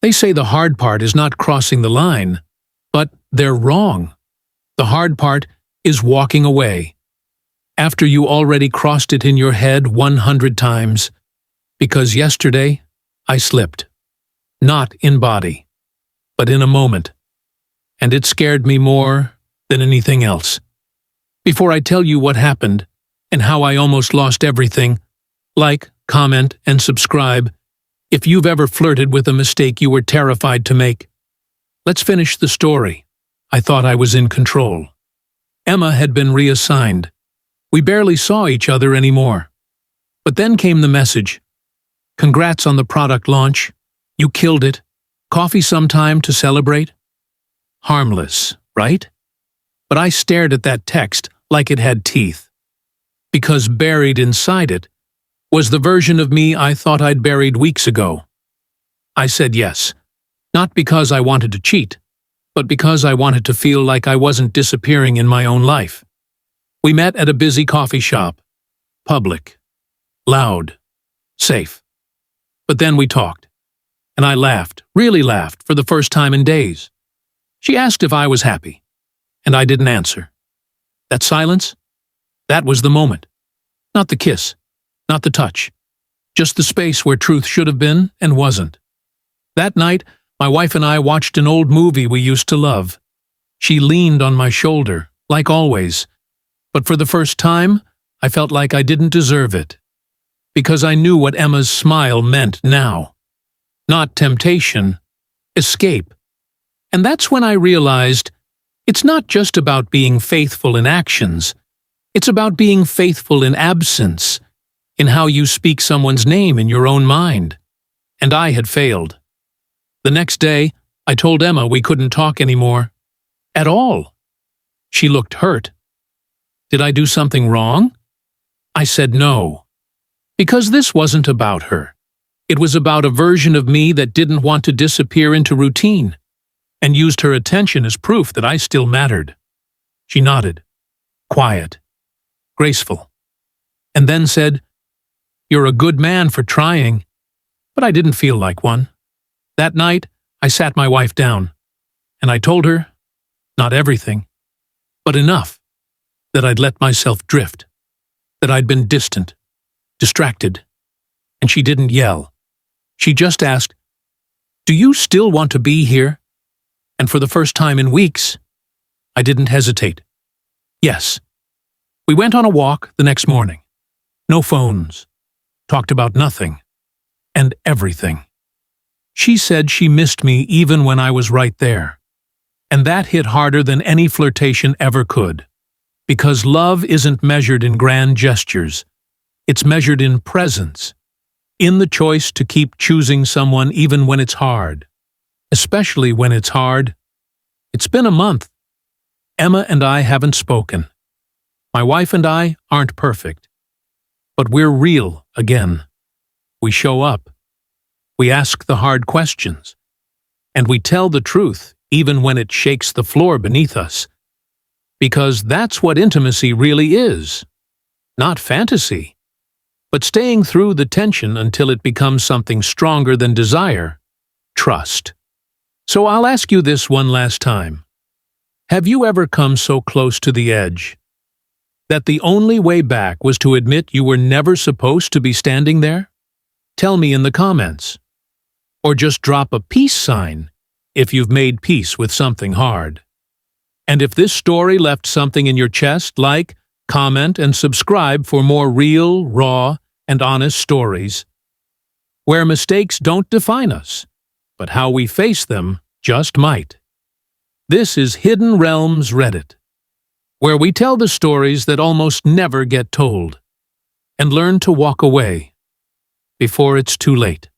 They say the hard part is not crossing the line, but they're wrong. The hard part is walking away, after you already crossed it in your head 100 times, because yesterday I slipped. Not in body, but in a moment. And it scared me more than anything else. Before I tell you what happened and how I almost lost everything, like, comment, and subscribe if you've ever flirted with a mistake you were terrified to make. Let's finish the story. I thought I was in control. Emma had been reassigned. We barely saw each other anymore. But then came the message. Congrats on the product launch. You killed it. Coffee sometime to celebrate? Harmless, right? But I stared at that text like it had teeth. Because buried inside it was the version of me I thought I'd buried weeks ago. I said yes, not because I wanted to cheat, but because I wanted to feel like I wasn't disappearing in my own life. We met at a busy coffee shop. Public. Loud. Safe. But then we talked. And I laughed, really laughed, for the first time in days. She asked if I was happy, and I didn't answer. That silence? That was the moment. Not the kiss, not the touch. Just the space where truth should have been and wasn't. That night, my wife and I watched an old movie we used to love. She leaned on my shoulder, like always. But for the first time, I felt like I didn't deserve it. Because I knew what Emma's smile meant now. Not temptation, escape. And that's when I realized it's not just about being faithful in actions. It's about being faithful in absence, in how you speak someone's name in your own mind. And I had failed. The next day, I told Emma we couldn't talk anymore. At all. She looked hurt. Did I do something wrong? I said no. Because this wasn't about her. It was about a version of me that didn't want to disappear into routine, and used her attention as proof that I still mattered. She nodded, quiet, graceful, and then said, "You're a good man for trying." But I didn't feel like one. That night, I sat my wife down, and I told her, not everything, but enough, that I'd let myself drift, that I'd been distant, distracted, and she didn't yell. She just asked, "Do you still want to be here?" And for the first time in weeks, I didn't hesitate. Yes. We went on a walk the next morning. No phones. Talked about nothing. And everything. She said she missed me even when I was right there. And that hit harder than any flirtation ever could. Because love isn't measured in grand gestures. It's measured in presence. In the choice to keep choosing someone even when it's hard. Especially when it's hard. It's been a month. Emma and I haven't spoken. My wife and I aren't perfect. But we're real again. We show up. We ask the hard questions. And we tell the truth even when it shakes the floor beneath us. Because that's what intimacy really is. Not fantasy. But staying through the tension until it becomes something stronger than desire. Trust. So I'll ask you this one last time. Have you ever come so close to the edge that the only way back was to admit you were never supposed to be standing there? Tell me in the comments. Or just drop a peace sign if you've made peace with something hard. And if this story left something in your chest, like, comment, and subscribe for more real, raw, and honest stories. Where mistakes don't define us, but how we face them just might. This is Hidden Realms Reddit, where we tell the stories that almost never get told, and learn to walk away before it's too late.